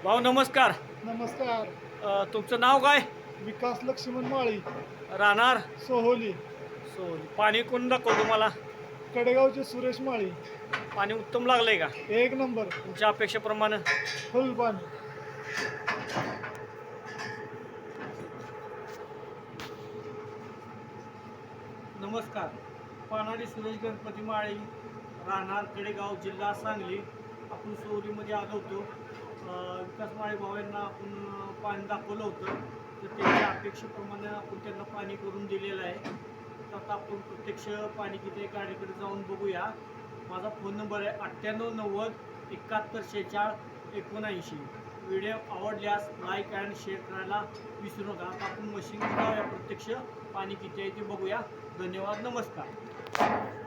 भाऊ नमस्कार. नमस्कार. तुमचं नाव काय? विकास लक्ष्मण माळी, राहणार सोहोली. सोल. पाणी कोण दाखव तुम्हाला? कडेगावचे सुरेश माळी. पाणी उत्तम लागलंय का एक नंबर. तुमच्या अपेक्षेप्रमाणे? फुल पाणी. नमस्कार. पानाडी सुरेश गणपती माळी, राहणार कडेगाव, जिल्हा सांगली. आपण सोलीमध्ये आलो होतो. विकास माळी भाऊ यांना आपण पाणी दाखवलं होतं, तर त्यांच्या अपेक्षेप्रमाणे आपण त्यांना पाणी करून दिलेलं आहे. तर आता आपण प्रत्यक्ष पाणी किती आहे गाडीकडे जाऊन बघूया. माझा फोन नंबर आहे 9890 71 46 79. व्हिडिओ आवडल्यास लाईक अँड शेअर करायला विसरू नका. आता आपण मशीन जाऊया, प्रत्यक्ष पाणी किती आहे ते बघूया. धन्यवाद. नमस्कार.